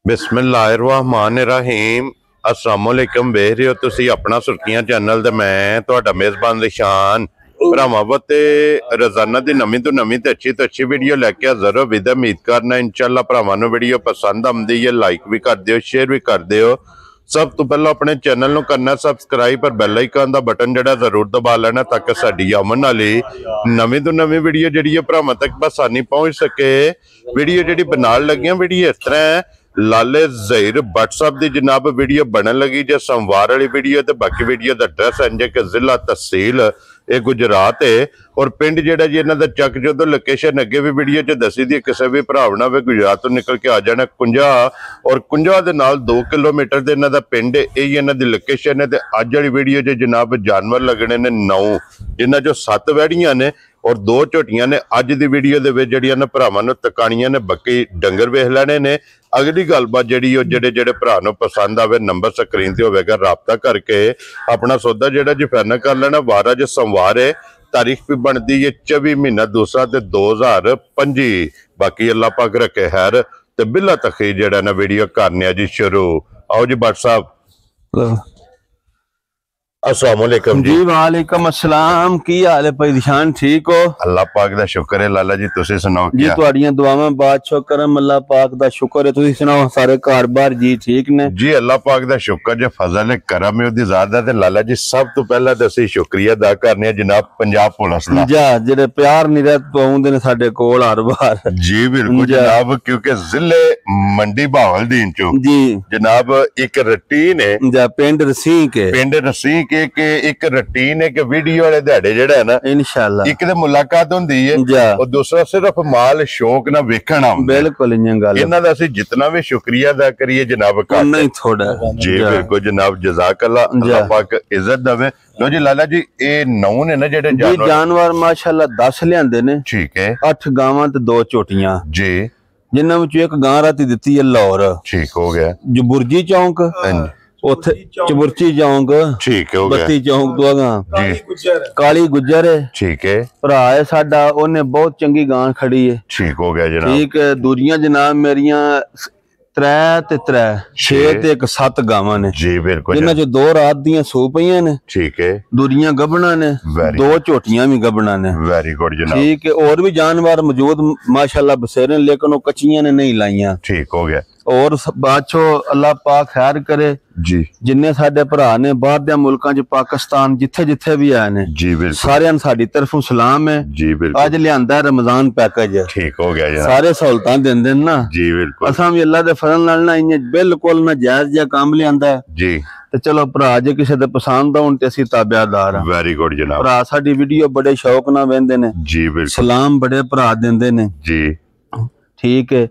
बिस्मिल्लाहिर्रहमानिर्रहीम अस्सलाम वालेकुम वेख रहे हो तुसी अपना सुर्खियां चैनल ते मैं तुहाडा मेज़बान निशान भरावां ते रोजाना दी नवीं तो नवीं ते अच्छी वीडियो लैके हाज़र हो। विद उम्मीद करना इंशाअल्लाह भरावां नूं वीडियो पसंद आउंदी है, लाइक भी कर दिओ, शेयर भी कर दिओ। सब तो पहला अपने चैनल नूं करना सबसक्राइब पर बैल आइकन दा बटन जिहड़ा जरूर दबा लेना ताकि साडी आमन वाली नवीं तो नवीं वीडियो जिहड़ी है भरावां तक बसानी पहुंच सके। वीडियो जिहड़ी बनाण लगियां वीडियो इस तरह लाले ज़हीर भट्ट साहब की जनाब वीडियो बनन लगी जो सोमवार वाली वीडियो ते बाकी वीडियो का एड्रैस है कि जिला तहसील ये गुजरात है और पिंड जिहड़ा जी इन्हां दा चक जो लोकेशन अगे भी वीडियो च दसी दी किसी भी भरा ना वे गुजरात तो निकल के आ जाना कुंजा और कुंजा दे नाल 2 किलोमीटर दे इन्हां दा पिंड यही इन्हां दी लोकेशन है। ते अज वाली वीडियो च जनाब जानवर लगने ने 9 जिन्हां जो 7 वैड़ियां ने और 2 झोटियां ने। अज दी वीडियो दे विच जिहड़ियां ने भरावां नूं तकाणियां ने बाकी डंगर वेख लैणे ने। अगली गलबात जिहड़ी जेड़े भरा नूं पसंद आवे नंबर स्क्रीन ते होवेगा राबता करके अपना सौदा जिहड़ा जी फाइनल कर लेना। वार अज सोमवार है, तारीख भी बनती है 24 महीना दूसरा ते 2025। बाकी अल्लाह पाक रखे खैर ते बिला तखीर जिहड़ा ना वीडियो करने जी शुरू। आओ जी भट्ट साहब। अस्सलाम वालेकुम जी। वालेकुम अस्सलाम। की हाल है भाई निशान, ठीक हो? अल्लाह पाक दा शुक्र है लाला जी, तुसी सुनाओ जी? तुहाड़ियां दुआवां बादशाह करम अल्लाह पाक दा शुक्र है। तुसी सुनाओ सारे घर बार जी ठीक ने? जी अल्लाह पाक दा शुक्र जो फजल है करम है ओदी ज़ात दा। ते लाला जी सब तो पहला ते असीं शुक्रिया अदा करने जनाब पंजाब पुलिस दा जा जेड़े प्यार नहीं रहत पाउंदे ने साडे कोल हर बार। जी बिल्कुल जनाब, क्योंकि जिले मंडी बहावलदीन चो जी जनाब एक रूटीन है जा पिंड रसी के एक रूटीन है कि वीडियो वाले दिहाड़े जेड़ा है ना इंशाअल्लाह एक ते मुलाकात होंदी है और दूसरा सिर्फ माल शौक ना वेखण आउंदा। बिल्कुल इयां गल इन्हां दा असीं जितना भी शुक्रिया अदा करिए जनाब का नहीं थोड़ा जी बिल्कुल जनाब जज़ाकल्लाह, अल्लाह पाक इज्जत देवे। लो जी लाला जी ए 9 ने ना जेड़े जानवर माशाअल्लाह 10 लियांदे ने, ठीक है। 8 गावां ते 2 झोटियां जी, जिन्हां विच एक गां राती दित्ती है लाहौर, ठीक हो गया। जो बुरजी चौंक चबुरची चौंक ठीक है, बत्ती चौंक तो काली गुजर है, ठीक है। भरा है साडा ओने बहुत चंगी गां खड़ी है, ठीक हो गया जनाब। ठीक है। दूरियां जनाब मेरियां 3 ते 3 6 ते 7 गावां ने जी बिल्कुल, जिन्हां जो 2 रात दियां सो पईयां ने, ठीक है। दूरियां गबना ने, 2 झोटियां भी गबना ने। वेरी गुड जनाब, ठीक है। और भी जानवर मौजूद माशाअल्लाह बसेरे, लेकिन वो कच्चियां ने नहीं लाइयां, ठीक हो गया। और बादशाह अल्लाह पाक खैर करे जी, जिन्ने साडे भरा ने बाहर दे मुल्कां च पाकिस्तान जिथे जिथे भी आए ने जी बिल्कुल, सारे साडी तरफों सलाम है जी बिल्कुल। आज लियांदा रमजान पैकेज, ठीक हो गया जनाब। सारे सहूलतां देंदे ना जी बिल्कुल। असां भी अल्लाह दे फजल नाल ना इयां बिल्कुल ना जायज जिहा काम लियांदा जी। ते चलो भरा जे किसे दे पसंद आउण ते असीं ताबेदार हां। वेरी गुड जनाब। भरा साडी वीडियो बड़े शौक नाल वेंदे ने जी बिल्कुल, सलाम बड़े भरा देंदे ने जी, ठीक है।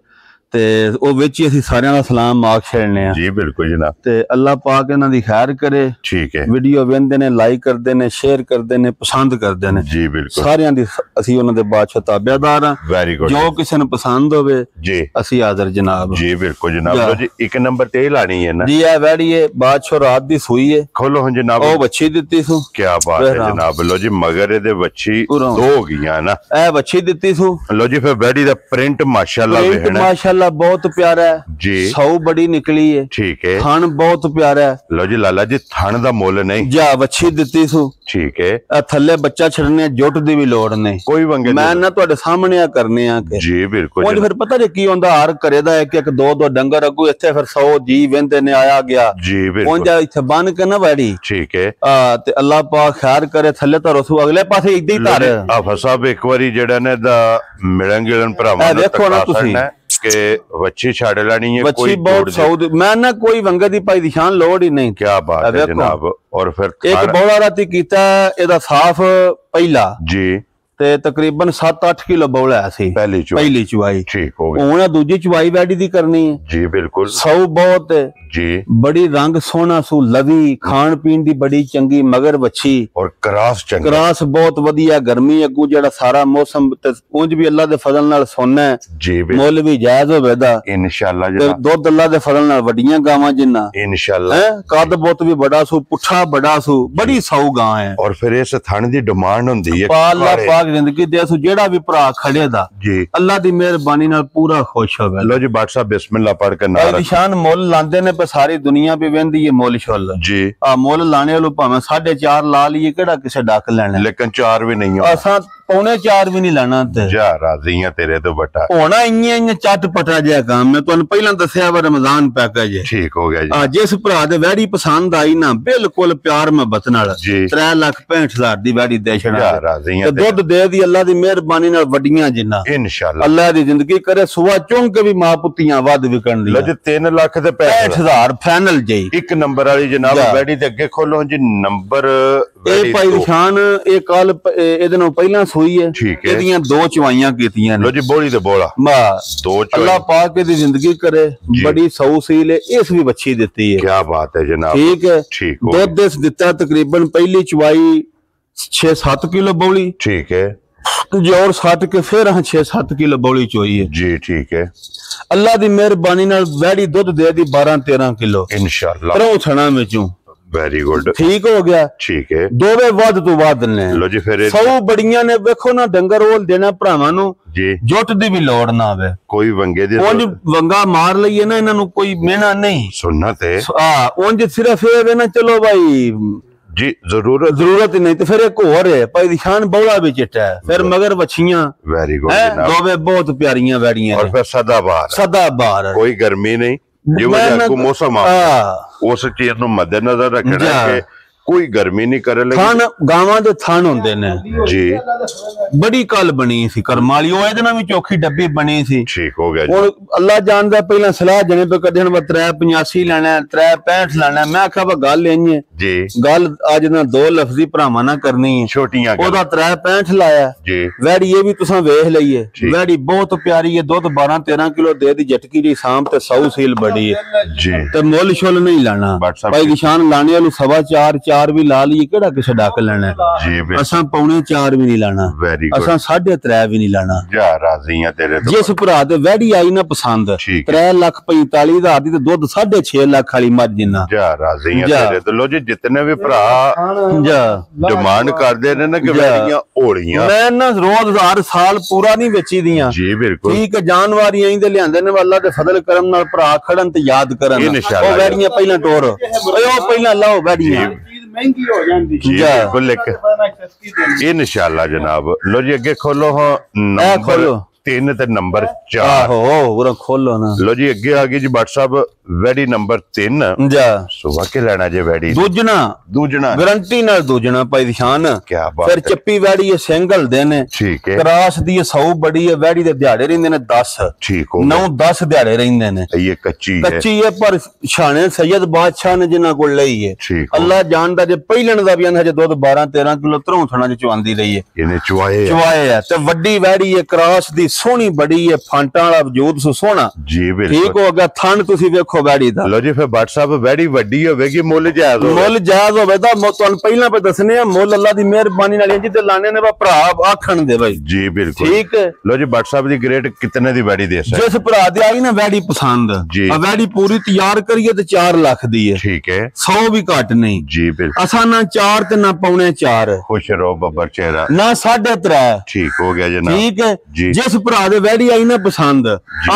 ते ओ विच ही असीं सारियां दा सलाम आख छड़ने जी बिल्कुल जनाब। ते अल्लाह पाक इन्हां दी खैर करे, ठीक है। वीडियो वेंदे ने, लाइक करदे ने, शेयर करदे ने, पसंद करदे ने जी बिल्कुल। सारियां दी असीं उन्हां दे बादशाह ताबेदार हां। Very good. जो किसे नूं पसंद होवे जी असीं हाज़र जनाब जी बिल्कुल जनाब। लो जी एक नंबर ते लानी है ना जी, ए वैड़ी है बादशाह रात दी सूई है। खोलो हुन जनाब, ओ बच्ची दित्ती सू। क्या बात है जनाब। लो जी मगर दे बच्ची 2 हो गईयां ना, ए बच्ची दित्ती सू। लो जी फिर वैड़ी दा प्रिंट माशाअल्लाह वेखना माशाअल्लाह बहुत प्यारा है जी, सौ बड़ी निकली है, ठीक है। थान बहुत प्यारा है। लो जी लाला जी थान दा मोल नहीं जा बच्ची दित्ती सू, ठीक है। थल्ले बच्चा छड़ने जुट दी भी लोड़ नहीं, कोई वंगे मैं ना तुहाडे सामने आ करने आ के जी बिल्कुल। और फिर पता जे की होंदा हर घरे दा एक 2 डंगर अगू इत्थे फिर 100 जी वेंदे ने आया गया जी बिल्कुल। उंजा इत्थे बन के ना वैड़ी, ठीक है। ते अल्लाह पाक खैर करे थल्ले तो रसू अगले पासे इद्दां ही धर आफा साहब एक बारी जेड़ा ने दा मिलन गिलन भरावां देखो ना तुसी के बच्ची छाड़ लानी है, कोई बहुत सऊद मैं ना कोई वंगे दी भाई निशान लोड़ ही नहीं। क्या बात है जनाब। और फिर एक बौला राती कीता एदा साफ पहला जी, ते तकरीबन 7-8 किलो बौला है सी पहली चुवाई, ठीक हो गई। हुण दूजी चुवाई वैडी दी करनी है जी बिल्कुल। सौ बहुत है जी बड़ी रंग सोना सू लवी खान पीन दी बड़ी चंगी मगर वच्छी और क्रॉस चंगा क्रास बहुत वधिया गर्मी अगू जेड़ा सारा मौसम ते उंज भी अल्लाह दे फजल नाल सोना है जी मुल भी जायज होवेदा इंशाल्लाह ते जनाब दुध अल्लाह दे फजल नाल वड्डियां गावां जिन्ना इंशाल्लाह है कद बुत भी बड़ा सू पुठा बड़ा सू बड़ी सौ गां है और फिर इस थन दी डिमांड हुंदी है पाला पाक जिंदगी दे सू जेड़ा भी भरा खड़े दा जी अल्लाह दी मेहरबानी नाल पूरा खुश होवे लो जी बाट साहब बिस्मिल्लाह पढ़ के नारा निशान मुल लांदे ने पे सारी दुनिया पे वेंदी है मुल शुल जी आ मुल लाने वालों भावें 4.5 ला लीए केड़ा किसे डक लेना लेकिन 4 भी नहीं हो असा 3.25 भी नहीं लेना ते जा राजी है तेरे तो बटा होना इयां चट पटा जिहा काम मैं तुहानू पहला दस्या वा रमजान पैकेज है ठीक हो गया जी जिस भरा दे वैड़ी पसंद आई ना बिल्कुल प्यार मोहब्बत नाल जी 3,65,000 दी वैड़ी दे छड़ा जा राजी है ते दुध दे दी अल्लाह दी मेहरबानी नाल वड्डियां जिन्ना इंशाल्लाह अल्लाह दी जिंदगी करे सुबह चुंग के भी मां पुत्तियां वध विकण दी लो जी 3 लाख ते 65,000 फाइनल जई एक नंबर वाली जनाब वैड़ी ते अगे खोलो जी नंबर ਇਹ ਭਾਈ ਨਿਸ਼ਾਨ ਇਹ ਕੱਲ ਇਹਦੇ ਨਾਲ ਪਹਿਲਾਂ ਸੂਈ ਹੈ ਠੀਕ ਹੈ ਇਹਦੀਆਂ 2 ਚਵਾਈਆਂ ਕੀਤੀਆਂ ਨੇ ਲੋ ਜੀ ਬੋਲੀ ਤੇ ਬੋਲਾ ਬਸ 2 ਅੱਲਾਹ ਪਾਕ ਦੀ ਜ਼ਿੰਦਗੀ ਕਰੇ ਬੜੀ ਸੌ ਸੀਲ ਹੈ ਇਸ ਵੀ ਬੱਚੀ ਦਿੱਤੀ ਹੈ ਕੀ ਬਾਤ ਹੈ ਜਨਾਬ ਠੀਕ ਹੈ ਠੀਕ ਹੋ ਦੁੱਧ ਇਸ ਦਿੱਤਾ ਤਕਰੀਬਨ ਪਹਿਲੀ ਚਵਾਈ 6-7 ਕਿਲੋ ਬੋਲੀ ठीक है जोर सट के फिर 6-7 किलो बौली चोई है जी ठीक है अल्लाह दी मेहरबानी नाल वैड़ी दुध दे दी 12-13 किलो इंशाल्लाह परौ थणा विचों वेरी गुड ठीक हो गया ठीक है दोवे वध तो वध ने लो जी फिर सौ बड़ियां ने देखो ना डंगर ओल देना भरावां नु जी जुट दी भी लोड़ ना आवे कोई वंगे दी उंज वंगा मार लईए ना इन्हां नु कोई मेहना नहीं सुन्नत है उंज सिर्फ ये वे ना चलो भाई जी जरूरत ही नहीं तो फिर एक और है भाई निशान बौला भी चिट्टा है फिर मगर वछियां वेरी गुड जनाब दोवे बहुत प्यारियां वैड़ियां और फिर सदाबहार कोई गर्मी नहीं जो मौसम उस चीज नु मद्देनजर रखना है कि कोई गर्मी नहीं करे थान गावां दे थान हुंदे ने जी बड़ी कल बनी सी करमाली ओ इहदे नाल भी चोखी डब्बी बनी सी ठीक हो गया हुन अल्लाह जानदा पहला सलाह जने पे कढण व 385 लेना 365 लेना मैं आखा वा गल इंज है जी गल आज ना दो लफ्जी भरावां ना करनी है छोटियां ओदा 365 लाया जी वैड़ी ये भी तुसां वेख लईए वैड़ी बहुत प्यारी है दुध 12-13 किलो दे दी झटकी दी शाम ते 100 सील बड़ी है जी ते मुल शुल नहीं लाना भाई निशान लाने वालू 4.25 भी ला ली केड़ा किसे डक लेना जी असां 4.25 भी नहीं लाना असां 3.5 भी नहीं लाना जा राजी है तेरे तो जिस भरा दे वैड़ी आई ना पसंद 3,45,000 दी ते दुध 6.5 लाख वाली मर जिन्ना जा राजी है तेरे तो लो जी जितने भी भरा जा डिमांड करदे ने ना कि वैड़ियां ओड़ियां मैं ना रोज हर साल पूरा नहीं बेची दियां जी बिल्कुल ठीक है जानवर ही दे लियांदे ने अल्लाह दे फजल करम नाल भरा खड़न ते याद करन ओ वैड़ियां पहला टोर ओ पहला लाओ वैड़ियां महंगी हो जाती जी बिल्कुल इंशाल्लाह जनाब लो जी अगे खोलो हाँ खोलो 3 ते नंबर 4 आहो पूरा खोलो ना लो जी अगे आ गई जी भट्ट साहब वैड़ी नंबर 3 जा सुबह के लेना जे वैड़ी दूजना गारंटी नाल दूजना भाई निशान क्या बात फिर चप्पी वैड़ी है सिंगल देने ठीक है क्रास दी 100 बड़ी है वैड़ी दे दिहाड़े रहिंदे ने 10 ठीक हो 9-10 दिहाड़े रहिंदे ने ये कच्ची है पर शाने सैयद बादशाह ने जिन्ना कोल लई है ठीक अल्लाह जानदा जे पहिलन दा भी आंदा जे दुध 12-13 किलो तरੋਂ ਥਣਾ ਚ ਚਵਾਂਦੀ ਰਹੀ है ਇਹਨੇ ਚਵਾਏ ਹੈ ਤੇ ਵੱਡੀ ਵੈੜੀ ਹੈ ਕ੍ਰਾਸ ਦੀ ਸੋਹਣੀ ਬੜੀ ਹੈ ਫਾਂਟਾਂ ਵਾਲਾ ਵਜੂਦ ਸੋਹਣਾ ਜੀ ਬਿਲਕੁਲ ਠੀਕ ਹੋ ਗਿਆ ਥਣ ਤੁਸੀਂ ਵੇਖੋ ਵੈੜੀ ਦਾ ਲੋ ਜੀ ਫਿਰ ਭੱਟ ਸਾਹਿਬ ਵੈੜੀ ਵੱਡੀ ਹੋਵੇਗੀ ਮੁੱਲ ਜਾਇਜ਼ ਹੋਵੇ ਤਾਂ ਤੁਹਾਨੂੰ ਪਹਿਲਾਂ ਪੇ ਦੱਸਨੇ ਆ ਮੁੱਲ ਅੱਲਾ ਦੀ ਮਿਹਰਬਾਨੀ ਨਾਲ ਜਿੱਤੇ ਲਾਣੇ ਨੇ ਭਰਾ ਆਖਣ ਦੇ ਬਾਈ ਜੀ ਬਿਲकुल ਠੀਕ ਹੈ ਲੋ ਜੀ ਭੱਟ ਸਾਹਿਬ ਦੀ ਗ੍ਰੇਡ ਕਿਤਨੇ ਦੀ ਵੈੜੀ ਦੇ ਸਕਦੇ ਜਿਸ ਭਰਾ ਦੇ ਆਈ ਨਾ ਵੈੜੀ ਪਸੰਦ ਆ ਵੈੜੀ ਪੂਰੀ ਤਿਆਰ ਕਰੀਏ ਤੇ 4 ਲੱਖ ਦੀ ਹੈ ਠੀਕ ਹੈ 100 ਵੀ ਘੱਟ ਨਹੀਂ ਜੀ ਬਿਲकुल ਅਸਾਂ ਨਾ 4 ਤੇ ਨਾ ਪੌਣੇ 4 ਖੁਸ਼ ਰਹੋ ਬੱਬਰ ਚਿਹਰਾ ਨਾ 3.5 ਠੀਕ ਹੋ ਗਿਆ ਜਨਾਬ ਠੀਕ ਹੈ ਜਿਸ ਭਰਾ ਦੇ ਵੈੜੀ ਆਈ ਨਾ ਪਸੰਦ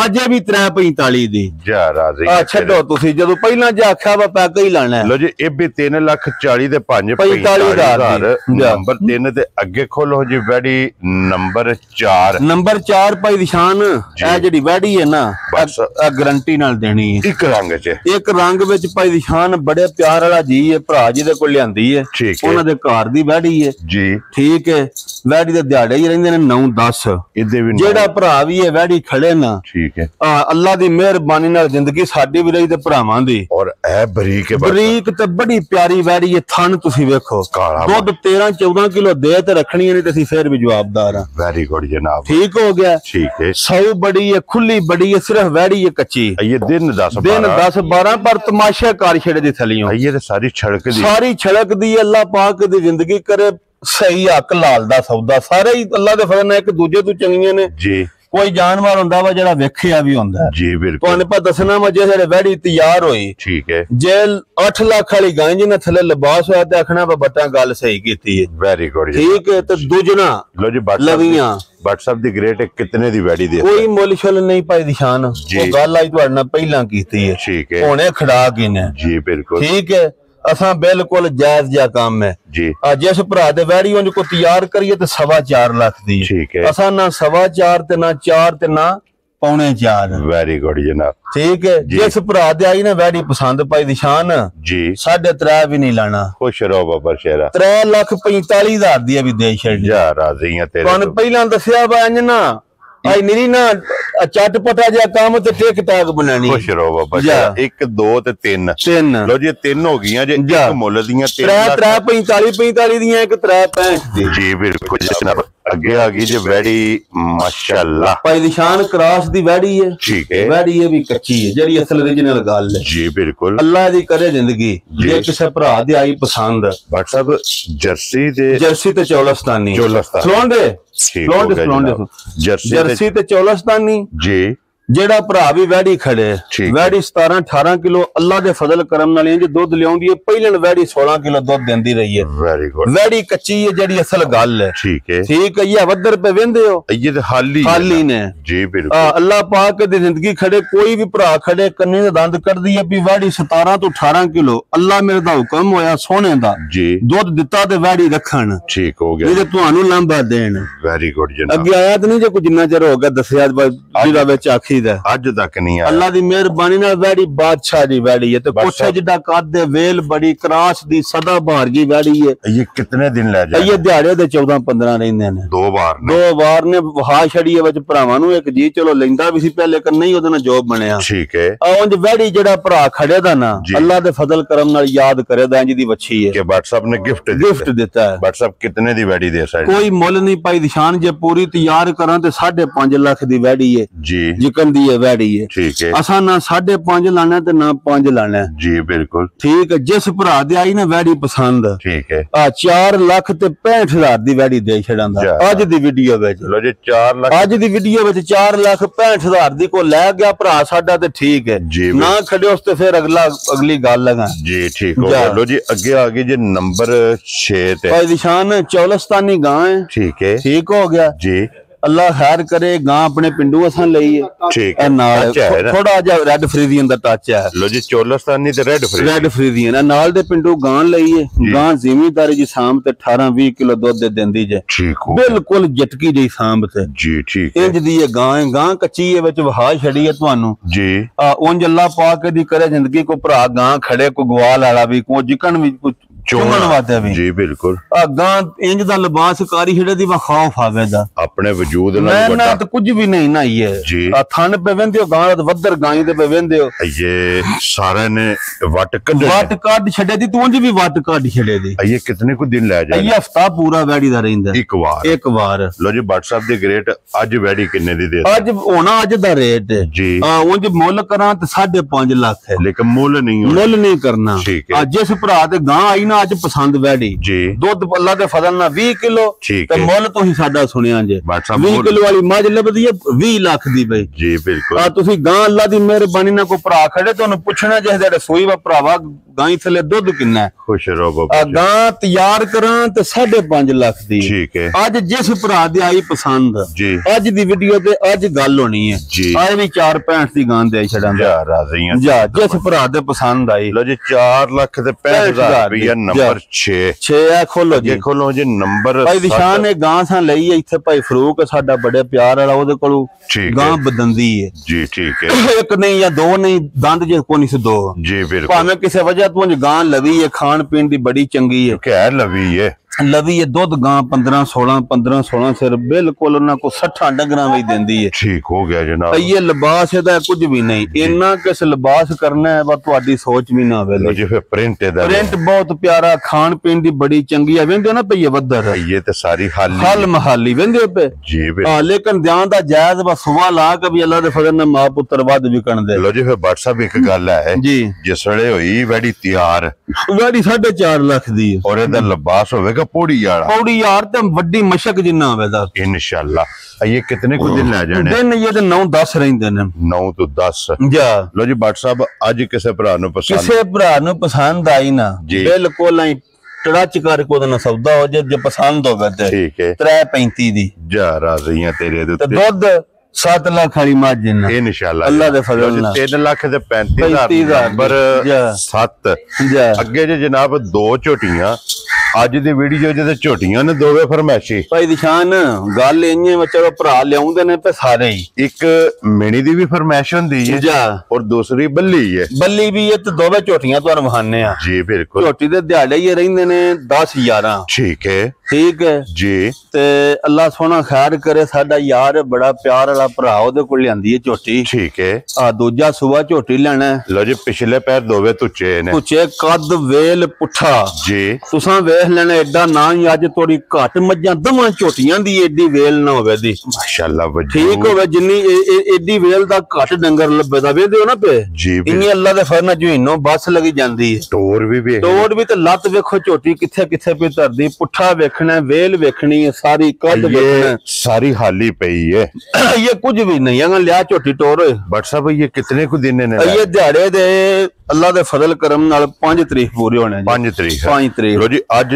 ਅੱਜ ਵੀ 3.45 ਦੀ ਜਾ ਰਾਜ਼ੀ ਆ ਛੱਡੋ ਤੁਸੀਂ ਜਦੋਂ ਪਹਿਲਾਂ ਜੇ ਆਖਿਆ ਵਾ ਪੈਕਾ ਹੀ ਲਾਣਾ ਲੋ ਜੀ ਇਹ ਵੀ 3,40,000 ਦੇ 5,45,000 ਨੰਬਰ 3 ਤੇ ਅੱਗੇ ਖੋਲੋ ਜੀ ਵੈੜੀ ਨੰਬਰ 4 ਭਾਈ ਨਿਸ਼ਾਨ ਇਹ ਜਿਹੜੀ ਵੈੜੀ ਹੈ ਨਾ ਆ ਗਾਰੰਟੀ ਨਾਲ ਦੇਣੀ ਹੈ ਇੱਕ ਰੰਗ ਵਿੱਚ ਭਾਈ ਨਿਸ਼ਾਨ ਬੜੇ ਪਿਆਰ ਵਾਲਾ ਜੀ ਹੈ ਭਰਾ ਜੀ ਦੇ ਕੋਲ ਲਿਆਂਦੀ ਹੈ ਉਹਨਾਂ ਦੇ ਘਰ ਦੀ ਵੈੜੀ ਹੈ ਜੀ ਠੀਕ ਹੈ ਵੈੜੀ ਦੇ ਦਿਹਾੜੇ ਹੀ ਰਹਿੰਦੇ ਨੇ 9-10 ਇਹਦੇ ਵੀ ਜਿਹੜਾ ਜਿਹੜਾ ਭਰਾ ਵੀ ਇਹ ਵੈੜੀ ਖੜੇ ਨਾ ਠੀਕ ਹੈ ਅੱਲਾ ਦੀ ਮਿਹਰਬਾਨੀ ਨਾਲ ਜ਼ਿੰਦਗੀ ਸਾਡੀ ਵੀ ਰਹੀ ਤੇ ਭਰਾਵਾਂ ਦੀ ਔਰ ਇਹ ਬਰੀਕ ਤੇ ਬੜੀ ਪਿਆਰੀ ਵੈੜੀ ਹੈ ਥਣ ਤੁਸੀਂ ਵੇਖੋ ਦੁੱਧ 13-14 ਕਿਲੋ ਦੇ ਤੇ ਰੱਖਣੀ ਨਹੀਂ ਤੇ ਅਸੀਂ ਫਿਰ ਵੀ ਜਵਾਬਦਾਰ ਆ ਵੈਰੀ ਗੁੱਡ ਜਨਾਬ ਠੀਕ ਹੋ ਗਿਆ ਠੀਕ ਹੈ ਸੌ ਬੜੀ ਹੈ ਖੁੱਲੀ ਬੜੀ ਹੈ ਸਿਰਫ ਵੈੜੀ ਹੈ ਕੱਚੀ ਇਹ ਦਿਨ 10-12 ਪਰ ਤਮਾਸ਼ਾ ਕਰ ਛੜੇ ਦੀ ਥਲੀਆਂ ਇਹ ਤੇ ਸਾਰੀ ਛੜਕਦੀ ਅੱਲਾ ਪਾਕ ਦੀ ਜ਼ਿੰਦਗੀ ਕਰੇ ਸਹੀ ਹੱਕ ਲਾਲ ਦਾ ਸੌਦਾ ਸਾਰੇ ਹੀ ਅੱਲਾ ਦੇ ਫਜ਼ਲ ਨਾਲ ਇੱਕ ਦੂਜੇ ਤੋਂ ਚੰਗੀਆਂ ਨੇ ਜੀ ਕੋਈ ਜਾਨਵਰ ਹੁੰਦਾ ਵਾ ਜਿਹੜਾ ਵੇਖਿਆ ਵੀ ਹੁੰਦਾ ਜੀ ਬਿਲਕੁਲ ਤੁਹਾਨੂੰ ਪਤਾ ਦੱਸਣਾ ਵਾ ਜੇ ਸਾਡੇ ਵੈੜੀ ਤਿਆਰ ਹੋਈ ਠੀਕ ਹੈ ਜੇ 8 ਲੱਖ ਵਾਲੀ ਗਾਂ ਜੀ ਨੇ ਥੱਲੇ ਲਿਬਾਸ ਹੋਇਆ ਤੇ ਆਖਣਾ ਬੱਟਾਂ ਗੱਲ ਸਹੀ ਕੀਤੀ ਹੈ ਵੈਰੀ ਗੁੱਡ ਠੀਕ ਹੈ ਤੇ ਦੂਜਣਾ ਲੋ ਜੀ ਲਵੀਆਂ WhatsApp ਦੀ ਗ੍ਰੇਟ ਕਿਤਨੇ ਦੀ ਵੈੜੀ ਦੇ ਕੋਈ ਮੁੱਲ ਛੁੱਲ ਨਹੀਂ ਪਾਈ ਨਿਸ਼ਾਨ ਉਹ ਗੱਲ ਆਈ ਤੁਹਾਡੇ ਨਾਲ ਪਹਿਲਾਂ ਕੀਤੀ ਹੈ ਠੀਕ ਹੈ ਹੁਣੇ ਖੜਾ ਕੇ ਨੇ ਜੀ ਬਿਲਕੁਲ ਠੀਕ ਹੈ असा बिल्कुल जायज जा काम है जी जिस भरा दे वैड़ी उन्हें को तैयार करिए तो 4.25 लाख दी ठीक है असा ना 4.25 ते ना 4 ते ना 3.25 वेरी गुड जनाब ठीक है जिस भरा दे आई ना वैड़ी पसंद पाई निशान जी 3.5 भी नहीं लाना खुश रहो बाबा शेरा 3,45,000 दी अभी दे छड़ जा राजी है तेरे तो पहला दसिया बांज ना आई मेरी ना चटपटा जा काम ते टिक टाक बनानी खुश रहो बाबा 1 2 ते 3 लो जी 3 हो गईयां जे एक मुੱਲ ਦੀਆਂ 3 45 ਦੀਆਂ ਇੱਕ 3.65 ਦੀ ਜੀ ਬਿਲकुल जनाब ਅੱਗੇ ਆ ਗਈ ਜੇ ਵੈੜੀ ਮਾਸ਼ਾਅੱਲਾ ਭਾਈ ਨਿਸ਼ਾਨ ਕਰਾਸ ਦੀ ਵੈੜੀ ਹੈ ਠੀਕ ਹੈ ਵੈੜੀ ਇਹ ਵੀ ਕੱਚੀ ਹੈ ਜਿਹੜੀ ਅਸਲ origignal ਗੱਲ ਹੈ ਜੀ ਬਿਲकुल ਅੱਲਾ ਦੀ ਕਰੇ ਜ਼ਿੰਦਗੀ ਜੇ ਕਿਸੇ ਭਰਾ ਦੀ ਆਈ ਪਸੰਦ WhatsApp ਜਰਸੀ ਤੇ ਚੌਲਸਤਾਨੀ ਜਰਸੀ ਤੇ ਚੌਲਸਤਾਨੀ ਜੀ ਜਿਹੜਾ ਭਰਾ ਵੀ ਵੈੜੀ ਖੜੇ ਵੈੜੀ 17-18 ਕਿਲੋ ਅੱਲਾ ਦੇ ਫਜ਼ਲ ਕਰਮ ਨਾਲ ਇੰਜ ਦੁੱਧ ਲਿਆਉਂਦੀ ਹੈ ਪਹਿਲਣ ਵੈੜੀ 16 ਕਿਲੋ ਦੁੱਧ ਦਿੰਦੀ ਰਹੀ ਹੈ ਵੈਰੀ ਗੁੱਡ ਵੈੜੀ ਕੱਚੀ ਹੈ ਜਿਹੜੀ ਅਸਲ ਗੱਲ ਹੈ ਠੀਕ ਹੈ ਇਹ ਵੱਧਰ ਪੇ ਵਹਿੰਦੇ ਹੋ ਇਹ ਤੇ ਹਾਲੀ ਨੇ ਜੀ ਬਿਲਕੁਲ ਅੱਲਾ ਪਾਕ ਦੀ ਜ਼ਿੰਦਗੀ ਖੜੇ ਕੋਈ ਵੀ ਭਰਾ ਖੜੇ ਕੰਨੀ ਦੇ ਦੰਦ ਕੱਢਦੀ ਹੈ ਵੀ ਵੈੜੀ 17 ਤੋਂ 18 ਕਿਲੋ ਅੱਲਾ ਮੇਰੇ ਦਾ ਹੁਕਮ ਹੋਇਆ ਸੋਹਣੇ ਦਾ ਜੀ ਦੁੱਧ ਦਿੱਤਾ ਤੇ ਵੈੜੀ ਰੱਖਣ ਠੀਕ ਹੋ ਗਿਆ ਇਹ ਤੁਹਾਨੂੰ ਲਾਂਭਾ ਦੇਣ ਵੈਰੀ ਗੁੱਡ ਜਨਾਬ ਅੱਗੇ ਆਇਆ ਤਾਂ ਨਹੀਂ ਜੇ ਕੋਈ ਜਿੰਨਾ ਚਿਰ ਹੋ ਗਿਆ ਦੱਸਿਆ ਜਿਹੜਾ ਵਿੱਚ ਆਖੀ ਅੱਜ ਤੱਕ ਨਹੀਂ ਆਇਆ ਅੱਲਾ ਦੀ ਮਿਹਰਬਾਨੀ ਨਾਲ ਵੈੜੀ ਬਾਦਸ਼ਾਹ ਦੀ ਵੈੜੀ ਹੈ ਤੇ ਕੋਠੇ ਜਿੱਡਾ ਕੱਦ ਦੇ ਵੇਲ ਬੜੀ ਕਰਾਸ ਦੀ ਸਦਾ ਬਹਾਰ ਜੀ ਵੈੜੀ ਹੈ ਇਹ ਕਿੰਨੇ ਦਿਨ ਲੈ ਜਾ ਇਹ ਦਿਹਾੜੇ ਦੇ 14-15 ਰਹਿੰਦੇ ਨੇ ਦੋ ਵਾਰ ਨੇ ਵਹਾ ਛੜੀ ਹੈ ਵਿੱਚ ਭਰਾਵਾਂ ਨੂੰ ਇੱਕ ਜੀ ਚਲੋ ਲੈਂਦਾ ਵੀ ਸੀ ਪਹਿਲੇ ਕਿ ਨਹੀਂ ਉਹਦੇ ਨਾਲ ਜੋਬ ਬਣਿਆ ਠੀਕ ਹੈ ਉਂਝ ਵੈੜੀ ਜਿਹੜਾ ਭਰਾ ਖੜੇ ਦਾ ਨਾ ਅੱਲਾ ਦੇ ਫਜ਼ਲ ਕਰਮ ਨਾਲ ਯਾਦ ਕਰੇ ਦਾ ਇੰਜ ਦੀ ਵੱਛੀ ਹੈ ਕਿ WhatsApp ਨੇ ਗਿਫਟ ਦਿੱਤਾ ਹੈ WhatsApp ਕਿੰਨੇ ਦੀ ਵੈੜੀ ਦੇ ਸਾਈਡ ਕੋਈ ਮੁੱਲ ਨਹੀਂ ਪਾਈ ਨਿਸ਼ਾਨ ਜੇ ਪੂਰੀ ਤਿਆਰ ਕਰਾਂ ਤੇ 5.5 ਲੱਖ ਦੀ ਵੈੜੀ ਹੈ ਜੀ ਜਿਕਨ ਦੀ ਹੈ ਵੈੜੀ ਹੈ ਠੀਕ ਹੈ ਅਸਾਂ ਨਾ 5.5 ਲਾਣਾ ਤੇ ਨਾ 5 ਲਾਣਾ ਜੀ ਬਿਲकुल ਠੀਕ ਹੈ ਜਿਸ ਭਰਾ ਦੇ ਆਈ ਨਾ ਵੈੜੀ ਪਸੰਦ ਠੀਕ ਹੈ 4 ਲੱਖ ਤੇ 65,000 ਦੀ ਵੈੜੀ ਦੇ ਛੜਾਂਦਾ ਅੱਜ ਦੀ ਵੀਡੀਓ ਵਿੱਚ ਲੋ ਜੀ 4 ਲੱਖ ਅੱਜ ਦੀ ਵੀਡੀਓ ਵਿੱਚ 4 ਲੱਖ 65,000 ਦੀ ਕੋ ਲੈ ਗਿਆ ਭਰਾ ਸਾਡਾ ਤੇ ਠੀਕ ਹੈ ਨਾ ਖੜਿਓ ਉਸ ਤੇ ਫਿਰ ਅਗਲੀ ਗੱਲ ਲਗਾ ਜੀ ਠੀਕ ਹੋ ਗਿਆ ਲੋ ਜੀ ਅੱਗੇ ਆ ਗਈ ਜੇ ਨੰਬਰ 6 ਤੇ ਭਾਈ ਨਿਸ਼ਾਨ ਚੌਲਸਤਾਨੀ ਗਾਂ ਹੈ ਠੀਕ ਹੋ ਗਿਆ ਜੀ ਅੱਲਾ ਖੈਰ ਕਰੇ ਗਾਂ ਆਪਣੇ ਪਿੰਡੂ ਅਸਾਂ ਲਈ ਹੈ ਠੀਕ ਹੈ ਨਾਲ ਥੋੜਾ ਜਿਹਾ ਰੈੱਡ ਫਰੀਜ਼ੀਅਨ ਦਾ ਟੱਚ ਹੈ ਲੋ ਜੀ ਚੌਲਸਤਾਨੀ ਤੇ ਰੈੱਡ ਫਰੀਜ਼ੀਅਨ ਨਾਲ ਦੇ ਪਿੰਡੂ ਗਾਂ ਲਈ ਹੈ ਗਾਂ ਜ਼ਿਮੀਦਾਰੀ ਜੀ ਸਾਂਭ ਤੇ 18-20 ਕਿਲੋ ਦੁੱਧ ਦੇ ਦਿੰਦੀ ਜੇ ਬਿਲਕੁਲ ਜਟਕੀ ਜਿਹੀ ਸਾਂਭ ਤੇ ਜੀ ਠੀਕ ਹੈ ਇੰਜ ਦੀ ਇਹ ਗਾਂ ਕੱਚੀ ਹੈ ਵਿੱਚ ਵਹਾ ਛੜੀ ਹੈ ਤੁਹਾਨੂੰ ਜੀ ਉਂਝ ਅੱਲਾ ਪਾਕ ਦੀ ਕਰੇ ਜ਼ਿੰਦਗੀ ਕੋ ਭਰਾ ਗਾਂ ਖੜੇ ਕੋ ਗਵਾਲ ਵਾਲਾ ਵੀ ਕੋ ਜਿਕਣ ਵੀ ਚੋਣ ਵਾਦਾ ਵੀ ਜੀ ਬਿਲकुल ਗਾਂ ਇੰਜ ਦਾ ਲਿਬਾਸ ਕਾਰੀ ਛੜੇ ਦੀ ਵਖਾਫ ਆਵੇ ਦਾ ਆਪਣੇ ਵਜੂਦ ਨਾਲ ਵੱਡਾ ਤਾਂ ਕੁਝ ਵੀ ਨਹੀਂ ਨਾ ਇਹ ਥਣ ਪੇ ਵੰਦੇ ਹੋ ਗਾਂ ਦਾ ਵੱਧਰ ਗਾਂ ਦੇ ਪੇ ਵੰਦੇ ਹੋ ਇਹ ਸਾਰੇ ਨੇ ਵਟ ਕੱਢ ਛੜੇ ਦੀ ਤੂੰ ਵੀ ਵਟ ਕੱਢ ਛੜੇ ਦੀ ਇਹ ਕਿੰਨੇ ਕੁ ਦਿਨ ਲੈ ਜਾ ਇਹ ਹਫਤਾ ਪੂਰਾ ਵੈੜੀ ਦਾ ਰਹਿੰਦਾ ਇੱਕ ਵਾਰ ਲੋ ਜੀ WhatsApp ਦੇ ਗ੍ਰੇਟ ਅੱਜ ਵੈੜੀ ਕਿੰਨੇ ਦੀ ਦੇ ਅੱਜ ਹੋਣਾ ਅੱਜ ਦਾ ਰੇਟ ਜੀ ਉਂਝ ਮੁੱਲ ਕਰਾਂ ਤੇ 5.5 ਲੱਖ ਹੈ ਲੇਕਿਨ ਮੁੱਲ ਨਹੀਂ ਕਰਨਾ ਜਿਸ ਭਰਾ ਤੇ ਗਾਂ ਆਈ ਨਾ ਅੱਜ ਪਸੰਦ ਵੈੜੀ ਜੀ ਦੁੱਧ ਅੱਲਾ ਦੇ ਫਜ਼ਲ ਨਾਲ 20 ਕਿਲੋ ਤੇ ਮੁੱਲ ਤੁਸੀਂ ਸਾਡਾ ਸੁਣਿਆ ਜੇ 20 ਕਿਲੋ ਵਾਲੀ ਮੱਝ ਲੱਭਦੀ ਹੈ 20 ਲੱਖ ਦੀ ਬਈ ਜੀ ਬਿਲਕੁਲ ਤੁਸੀਂ ਗਾਂ ਅੱਲਾ ਦੀ ਮਿਹਰਬਾਨੀ ਨਾਲ ਕੋਈ ਭਰਾ ਖੜੇ ਤੁਹਾਨੂੰ ਪੁੱਛਣਾ ਜੇ ਜਿਹੜੇ ਸੂਈ ਵਾ ਭਰਾਵਾ ਗਾਂ ਥੱਲੇ ਦੁੱਧ ਕਿੰਨਾ ਹੈ ਖੁਸ਼ ਰਹੋ ਬਾਬਾ ਗਾਂ ਤਿਆਰ ਕਰਾਂ ਤੇ 5.5 ਲੱਖ ਦੀ ਠੀਕ ਹੈ ਅੱਜ ਜਿਸ ਭਰਾ ਦੀ ਆਈ ਪਸੰਦ ਜੀ ਅੱਜ ਦੀ ਵੀਡੀਓ ਤੇ ਅੱਜ ਗੱਲ ਹੋਣੀ ਹੈ ਜੀ ਆਏ ਵੀ 4.65 ਦੀ ਗਾਂ ਦੇ ਛੜਾਂਦਾ ਰਾਜ਼ੀ ਜਾ ਜਿਸ ਭਰਾ ਦੇ ਪਸੰਦ ਆਈ ਲੋ ਜੀ 4 ਲੱਖ ਤੇ 65,000 ਰੁਪਇਆ ਨੰਬਰ 6 ਆ ਖੋਲੋ ਜੀ ਨੰਬਰ ਭਾਈ ਨਿਸ਼ਾਨ ਇਹ ਗਾਂ ਸਾਂ ਲਈ ਇੱਥੇ ਭਾਈ ਫਰੂਕ ਸਾਡਾ ਬੜੇ ਪਿਆਰ ਵਾਲਾ ਉਹਦੇ ਕੋਲੋਂ ਗਾਂ ਬਦੰਦੀ ਹੈ ਜੀ ਠੀਕ ਹੈ ਇੱਕ ਨਹੀਂ ਜਾਂ ਦੋ ਨਹੀਂ ਦੰਦ ਜੇ ਕੋਈ ਨਹੀਂ ਸੀ ਦੋ ਜੀ ਬਿਲਕੁਲ ਭਾਵੇਂ ਕਿਸੇ ਵਜ੍ਹਾ ਤੂੰ ਗਾਂ ਲਵੀ ਹੈ ਖਾਣ ਪੀਣ ਦੀ ਬੜੀ ਚੰਗੀ ਹੈ ਖੈਰ ਲਵੀ ਹੈ लवी ये दुध गां 15-16 सिर बिल्कुल उन्हां को 60 डंगरां भी देंदी है। ठीक हो गया जनाब। ये लिबास इहदा कुछ भी नहीं, इन्ना किस लिबास करना है बस तुहाडी सोच भी ना आवे। जी फिर प्रिंट बहुत प्यारा, खान पीन दी बड़ी चंगी है। वेंदे ना पई वधर ये ते सारी हल महाली वेंदे पे जी। लेकिन ध्यान दा जायज बस सुवा ला के भी अल्लाह दे फजल नाल मां पुत्र वध विकण दे। लो जी फिर बट साहब एक गल है जी, जिस वेले होई वैडी तैयार वैडी 4.5 लाख दी है और इहदा लिबास होवेगा पौड़ी वाला। पौड़ी यार ते वड्डी मशक जिन्ना होवेगा इंशाल्लाह। ये कितने को दिन ले जाने? दिन ये ते 9-10 रहिंदे ने। 9 तो 10 जा। लो जी बट साहब अज किसे भरा नु पसंद, किसे भरा नु पसंद आई ना बिल्कुल आई टच करके ओदा ना सौदा हो जे पसंद होवे ते ठीक है। 3.35 दी जा राजी हैं तेरे दे ते दुध 7 लाख वाली मझ इंशाल्लाह अल्लाह दे फजल नाल 3 लाख ते 35,000 नंबर 7 अगे जे जनाब 2 झोटियां अज दी वीडियो जे झोटियां ने दोवे फरमाइशी भाई दिशान गल इन्ने चलो भरा लियाउंदे ने पे सारे ही। एक मिनी दी भी फरमाइश हुंदी है और दूसरी बल्ली है। बल्ली भी है ते दोवे झोटियां तुहानू वहाने आ जी बिल्कुल। झोटी दे दिहाड़े ही रहिंदे ने 10-11 ठीक है जी। ते अल्लाह सोना खैर करे, साडा यार बड़ा प्यार वाला भरा ओदे कोल लियांदी है झोटी ठीक है। आ दूजा सुबह झोटी लेना लो जी। पिछले पैर दोवे तुच्चे ने, तुच्चे कद वेल पुठा जी। तुसां वेख लेना एडा ना ही अज थोड़ी घट मज्जां दवां झोटियां दी एडी वेल ना होवे दी माशाअल्लाह ठीक होवे जिन्नी एडी वेल दा घट डंगर लब्बे दा वेदे हो ना पे जी। इन्नी अल्लाह दे फरना जुइनो बस लगी जांदी है। टोर भी ते लत वेखो झोटी किथे किथे पे धरदी, पुठा वेखना वेल वेखनी है, सारी कद वेखना सारी हाली पई है। ये कुछ भी नहीं अगर लिया झोटी टोर होए। बट साहब ये कितने को दिन ने? ये दिहाड़े दे अल्लाह दे फजल करम नाल 5 तारीख पूरे होने। 5 तारीख लो जी। अज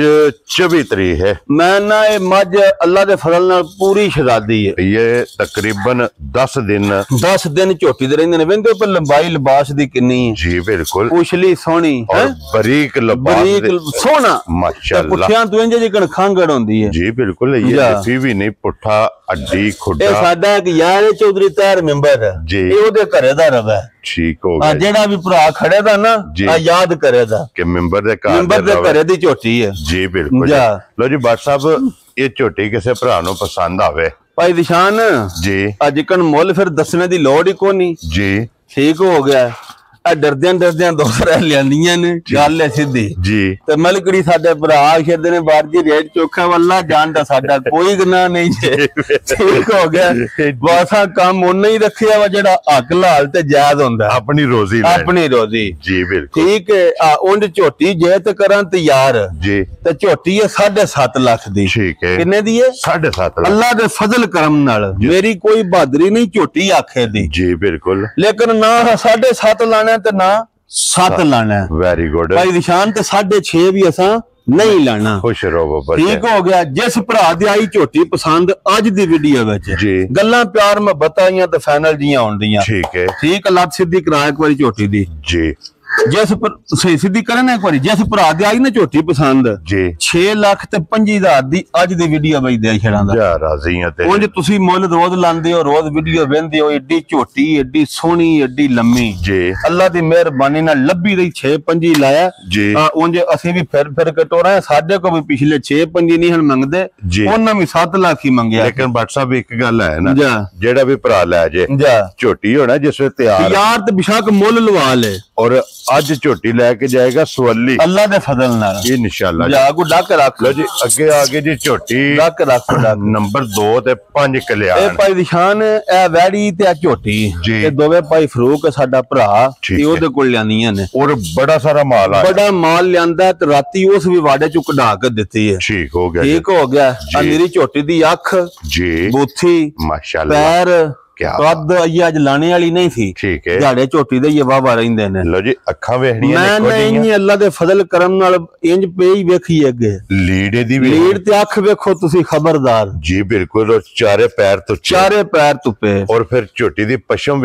24 तारीख है। मैं ना ये मज अल्लाह दे फजल नाल पूरी शहजादी है। ये तकरीबन 10 दिन झोटी दे रहिंदे ने। वेंदे पर लंबाई लिबास दी किन्नी है जी बिल्कुल। पुछली सोहनी और बारीक लिबास सोहना माशाअल्लाह। पुठियां तो इंज जिकन खांगड़ होंदी है जी बिल्कुल। ये लिफी भी नहीं, पुठा अड्डी खुड्डा। ए साडा एक यार चौधरी तार मेंबर जी, ए ओदे घरे दा रवा ठीक हो गया। जेड़ा भी भरा खड़े दा ना याद करे दा कि मेंबर दे घरे दी झोटी है जी बिल्कुल। लो जी बट साहब ये झोटी किसे भरा नु पसंद आवे भाई दिशान जी अजकन मुल फिर दसने दी लोड़ ही कोनी जी ठीक हो गया। डरदियां दोसरा लियांदियां ने गल है सीधी जी। ते मलकड़ी साडे भरा आखदे ने बार जी रेट चोखा वल्ला जान दा साडा कोई गुनाह नहीं जे ठीक हो गया। वासा काम उन्ने ही रखिया वा जेड़ा हक लाल ते जायज हुंदा अपनी रोजी जी बिल्कुल ठीक है। उंड झोटी जे ते करन तैयार जी ते झोटी है 7.5 लाख दी ठीक है। किन्ने दी है? 7.5 अल्लाह दे फजल करम नाल मेरी कोई बहादुरी नहीं झोटी आखे दी जी बिल्कुल। लेकिन ना 7.5 लाना ते ना 7 लाना है। वेरी गुड भाई निशान ते 6.5 भी असा नहीं लाना। खुश रहो ठीक हो गया। जिस भरा दी आई झोटी पसंद अज दी वीडियो विच जी गल्लां प्यार मोहब्बत आईयां ते फाइनल जियां होंदियां ठीक है ठीक। लत सीधी करा एक बारी झोटी दी जी। जिस सही सीधी करे ना एक बारी जिस भरा दी आई ना झोटी पसंद जी 6 लाख ते 25,000 दी अज दी वीडियो बई दे छड़ांदा जा राजी हैं ते उंज तुसी मुल रोज लांदे हो रोज वीडियो वेंदे हो। एडी झोटी एडी सोहनी एडी लम्मी जी अल्लाह दी मेहरबानी नाल लब्बी रही 6-5 लाया जी। उंज असि भी फिर के टोरा साडे को भी पिछले 6-5 नहीं हन मंगदे जी। उन्हां भी 7 लाख ही मंगया। लेकिन बट साहब एक गल है ना जेड़ा भी भरा लै जे झोटी होना जिस वे तैयार ते बेशक मुल लवा ले और अज झोटी लेके जाएगा सवली अल्लाह दे फजल नाल इंशाल्लाह। जा को डक रख लो जी। अगे आगे जी झोटी डक रख नंबर 2 ते 5 कल्याण ए भाई दिशान ए वैड़ी ते आ झोटी जी। ए दोवे भाई फरूक साडा भरा ते ओदे कोल लियांदियां ने और बड़ा सारा माल आ बड़ा माल लियांदा ते राती उस भी वाड़े चो कढा के दित्ती है ठीक हो गया ठीक हो गया। आ मेरी झोटी दी अख जी बूथी माशाल्लाह पैर कद अज लाने वाली नहीं थी ठीक है। दिहाड़े झोटी दे ये वावा रहिंदे ने। लो जी अखां वेखणियां ने मैं नहीं अल्लाह दे फजल करम नाल इंज पे ही वेखी अगे लीड दी लीड ते अख वेखो तुसी खबरदार जी बिल्कुल। और चारे पैर तुपे और फिर झोटी दी पशम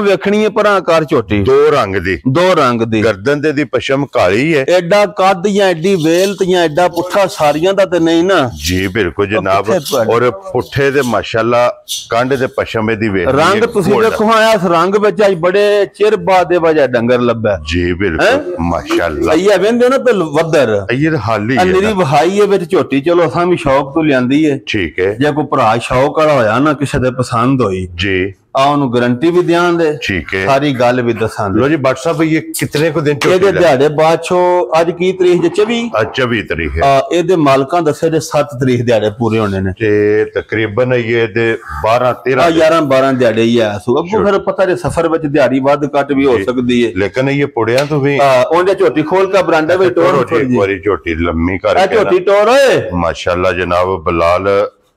वेखनी है परा कार झोटी दो रंग दी गर्दन ते दी पशम काली है। एडा कद या एडी वेल ते या एडा पुठा सारियां दा ते नहीं ना जी बिल्कुल जनाब। और पुठे दे माशाल्लाह कंड ते पशम दी रंग तुसी देखो आया इस रंग विच अज बड़े चिर बाद वजह डंगर लब्बा जी बिल्कुल माशाअल्लाह ये वेंदे ना पे वदर ये हाली है निरी वहाई है विच झोटी चलो असां भी शौक तो लियांदी है ठीक है जे कोई भरा शौक वाला होया ना किसे दे पसंद होई जी गारंटी भी दियां दे ठीक है सारी गल भी दसां लो जी भट्ट साहब ये कितने को दिन ਇਹਦੇ ਦਿਹਾੜੇ ਬਾਅਦ ਚੋਂ ਅੱਜ ਕੀ ਤਰੀਕ ਜੇ 24 24 ਤਰੀਕ ਹੈ ਇਹਦੇ ਮਾਲਕਾਂ ਦੱਸੇ ਜੇ 7 ਤਰੀਕ ਦਿਹਾੜੇ ਪੂਰੇ ਹੋਣੇ ਨੇ ਤੇ ਤਕਰੀਬਨ ਇਹ ਦੇ 12 13 11 12 ਦਿਹਾੜੇ ਹੀ ਆ ਸੋ ਅੱਗੋਂ ਫਿਰ ਪਤਾ ਜੇ ਸਫਰ ਵਿੱਚ ਦਿਹਾੜੀ ਵੱਧ ਘੱਟ ਵੀ ਹੋ ਸਕਦੀ ਹੈ ਲੇਕਿਨ ਇਹ ਪੁੜਿਆਂ ਤੋਂ ਵੀ ਉਹਦੇ ਝੋਟੀ ਖੋਲ ਕੇ ਬਰਾਂਡੇ ਵਿੱਚ ਟੋਰ ਇੱਕ ਵਾਰੀ ਝੋਟੀ ਲੰਮੀ ਕਰਕੇ ਝੋਟੀ ਟੋਰ ਓਏ ਮਾਸ਼ਾਅੱਲਾ ਜਨਾਬ ਬਲਾਲ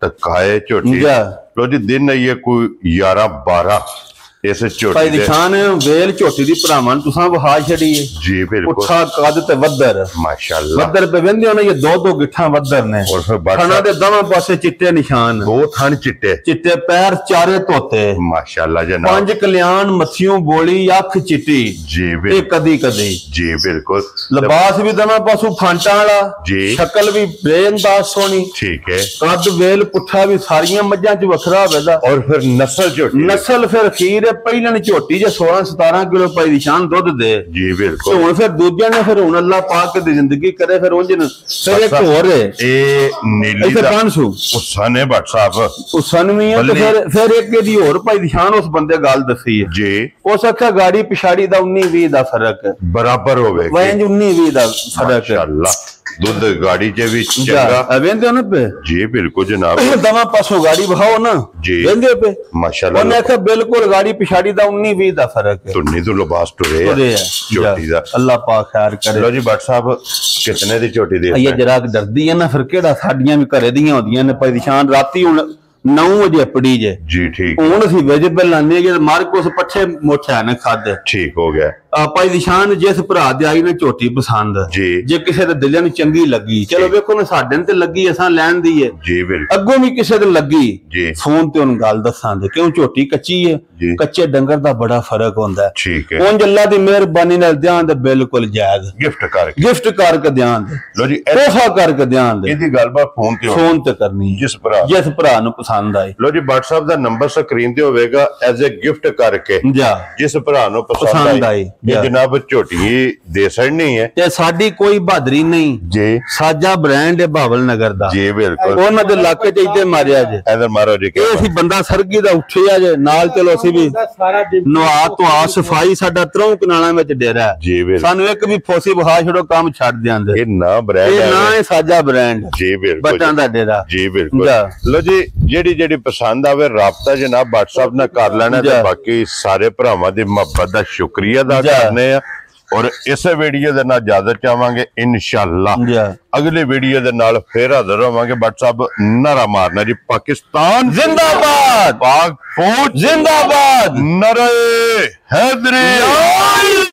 ਤਕਾਏ ਝੋਟੀ ਲੋ ਜੀ ਦਿਨ ਇਹ ਕੋਈ 11 12 इस भाई निशान वेल झोटी दी भरावां तुसां वहा छड़ी है जी बिल्कुल पुट्ठा कद ते वद्दर माशाअल्लाह वद्दर पे वेंदे हो ना ये दो गिठा वद्दर ने और फिर थना दे दोवां पासे चिट्टे निशान दो थन चिट्टे पैर चारे तोते माशाअल्लाह जनाब पांच कल्याण मथियों बोली अख चिट्टी जी बिल्कुल कदी कदी जी बिल्कुल लिबास भी दोवां पासों फांटा वाला जी शक्ल भी बेअंदाज सोहनी ठीक है कद वेल पुट्ठा भी सारियां मज्जां च वखरा होवेगा और फिर नस्ल फिर खीर ਪਹਿਲਾਂ ਨੇ ਝੋਟੀ ਜੇ 16 17 ਕਿਲੋ ਪਾਈ ਨਿਸ਼ਾਨ ਦੁੱਧ ਦੇ ਜੀ ਬਿਲਕੁਲ ਹੁਣ ਫਿਰ ਦੂਜਿਆਂ ਨੇ ਫਿਰ ਹੁਣ ਅੱਲਾਹ ਪਾਕ ਦੀ ਜ਼ਿੰਦਗੀ ਕਰੇ ਫਿਰ ਉਂਝ ਫਿਰ ਇੱਕ ਹੋਰ ਹੈ ਇਹ ਨੀਲੀ ਦਾ 500 ਉਸਾਂ ਨੇ ਭੱਟ ਸਾਹਿਬ ਉਸਾਂ ਵੀ ਹੈ ਤੇ ਫਿਰ ਇੱਕ ਦੀ ਹੋਰ ਪਾਈ ਨਿਸ਼ਾਨ ਉਸ ਬੰਦੇ ਗੱਲ ਦੱਸੀ ਹੈ ਜੀ ਉਸ ਅੱਖਾਂ ਗਾੜੀ ਪਿਛਾੜੀ ਦਾ 19 20 ਦਾ ਫਰਕ ਹੈ ਬਰਾਬਰ ਹੋਵੇਗਾ ਵੈਂਜ 19 20 ਦਾ ਫਰਕ ਹੈ ਮਾਸ਼ਾਅੱਲਾ ਦੁੱਧ ਗਾੜੀ ਚ ਵੀ ਚੰਗਾ ਵੇਂਦੇ ਨਾ ਪੇ ਜੀ ਬਿਲकुल जनाब ਦਵਾ ਪਾਸੋਂ ਗਾੜੀ ਬਹਾਓ ਨਾ ਜੀ ਵੇਂਦੇ ਪੇ ਮਾਸ਼ਾਅੱਲਾ ਉਹਨੇ ਆਖਿਆ ਬਿਲਕੁਲ ਗਾੜੀ ਪਿਛਾੜੀ ਦਾ 19 20 ਦਾ ਫਰਕ ਹੈ ਤੁੰਨੀ ਤੋਂ ਲਿਬਾਸ ਟੁਰੇ ਝੋਟੀ ਦਾ ਅੱਲਾਹ ਪਾਕ ਖੈਰ ਕਰੇ ਲੋ ਜੀ ਭੱਟ ਸਾਹਿਬ ਕਿਤਨੇ ਦੀ ਝੋਟੀ ਦੇ ਇਹ ਜਰਾ ਡਰਦੀ ਹੈ ਨਾ ਫਿਰ ਕਿਹੜਾ ਸਾਡੀਆਂ ਵੀ ਘਰੇ ਦੀਆਂ ਹੁੰਦੀਆਂ ਨੇ ਭਾਈ ਨਿਸ਼ਾਨ ਰਾਤੀ ਹੁਣ 9 ਵਜੇ ਪੜੀ ਜੇ ਜੀ ਠੀਕ ਹੁਣ ਅਸੀਂ ਵਜੇ ਲਾਣੇ ਜੇ ਮਾਰਕੋਸ ਪੱਠੇ ਮੋਠਾ ਨੇ ਖਾਦੇ ਠੀਕ ਹੋ ਗਿਆ ਭਾਈ ਨਿਸ਼ਾਨ ਜਿਸ ਭਰਾ ਦੇ ਆਈ ਨੇ ਝੋਟੀ ਪਸੰਦ ਜੀ ਜੇ ਕਿਸੇ ਦੇ ਦਿਲਾਂ ਨੂੰ ਚੰਗੀ ਲੱਗੀ ਚਲੋ ਵੇਖੋ ਨਾ ਸਾਡੇ ਤੇ ਲੱਗੀ ਅਸਾਂ ਲੈਣ ਦੀ ਹੈ ਜੀ ਬਿਲਕੁਲ ਅੱਗੋਂ ਵੀ ਕਿਸੇ ਦੇ ਲੱਗੀ ਜੀ ਫੋਨ ਤੇ ਉਹਨੂੰ ਗੱਲ ਦੱਸਾਂ ਦੇ ਕਿਉਂ ਝੋਟੀ ਕੱਚੀ ਹੈ ਕੱਚੇ ਡੰਗਰ ਦਾ ਬੜਾ ਫਰਕ ਹੁੰਦਾ ਠੀਕ ਹੈ ਉਂਝ ਅੱਲਾ ਦੀ ਮਿਹਰਬਾਨੀ ਨਾਲ ਧਿਆਨ ਦੇ ਬਿਲਕੁਲ ਜਾਇਜ਼ ਗਿਫਟ ਕਰਕੇ ਧਿਆਨ ਦੇ ਲੋ ਜੀ ਤੋਹਫਾ ਕਰਕੇ ਧਿਆਨ ਦੇ ਇਹਦੀ ਗੱਲਬਾਤ ਫੋਨ ਤੇ ਕਰਨੀ ਜਿਸ ਭਰਾ ਨੂੰ ਪਸੰਦ ਆਏ ਲੋ ਜੀ ਭੱਟ ਸਾਹਿਬ ਦਾ ਨੰਬਰ ਸਕਰੀਨ ਤੇ ਹੋਵੇਗਾ ਐਜ਼ ਅ ਗਿਫਟ ਕਰਕੇ ਜਿਸ ਭਰਾ ਨੂੰ ਪਸੰਦ ਆਏ ਇਹ ਜਨਾਬ ਝੋਟੀ ਦੇ ਸੜਨੀ ਹੈ ਤੇ ਸਾਡੀ ਕੋਈ ਬਹਾਦਰੀ ਨਹੀਂ ਜੀ ਸਾਜਾ ਬ੍ਰਾਂਡ ਹੈ ਭਾਵਲ ਨਗਰ ਦਾ ਜੀ ਬਿਲਕੁਲ ਉਹਨਾਂ ਦੇ ਇਲਾਕੇ ਚ ਇੱਥੇ ਮਾਰਿਆ ਜੇ ਇਧਰ ਮਾਰੋ ਜੀ ਇਹ ਅਸੀਂ ਬੰਦਾ ਸਰਗੀ ਦਾ ਉੱਠਿਆ ਜੇ ਨਾਲ ਚਲੋ ਅਸੀਂ ਵੀ ਨਵਾ ਧਵਾ ਸਫਾਈ ਸਾਡਾ ਤਰੋਂ ਕਨਾਲਾਂ ਵਿੱਚ ਡੇਰਾ ਜੀ ਬਿਲਕੁਲ ਸਾਨੂੰ ਇੱਕ ਵੀ ਫੋਸੀ ਬਹਾ ਛੜੋ ਕੰਮ ਛੱਡ ਦਿਆਂਦੇ ਇਹ ਨਾ ਬ੍ਰਾਂਡ ਇਹ ਨਾ ਹੈ ਸਾਜਾ ਬ੍ਰਾਂਡ ਜੀ ਬਿਲਕੁਲ ਬੱਟਾਂ ਦਾ ਡੇਰਾ ਜੀ ਬਿਲਕੁਲ ਲੋ ਜੀ ਜਿਹੜੀ ਪਸੰਦ ਆਵੇ ਰਾਬਤਾ ਜਨਾਬ ਭੱਟ ਸਾਹਿਬ ਨਾਲ ਕਰ ਲੈਣਾ ਤੇ ਬਾਕੀ ਸਾਰੇ ਭਰਾਵਾਂ ਦੀ ਮੁਹੱਬਤ ਦਾ ਸ਼ੁਕਰੀਆ ਅਦਾ ਕਰਨੇ ਆ और इस वीडियो के नाल इजाजत चाहांगे इंशाअल्लाह अगले वीडियो के नाल फिर हाजिर होवांगे भट्ट साहब नारा मारना जी पाकिस्तान जिंदाबाद पाक फौज जिंदाबाद नारे हैदरी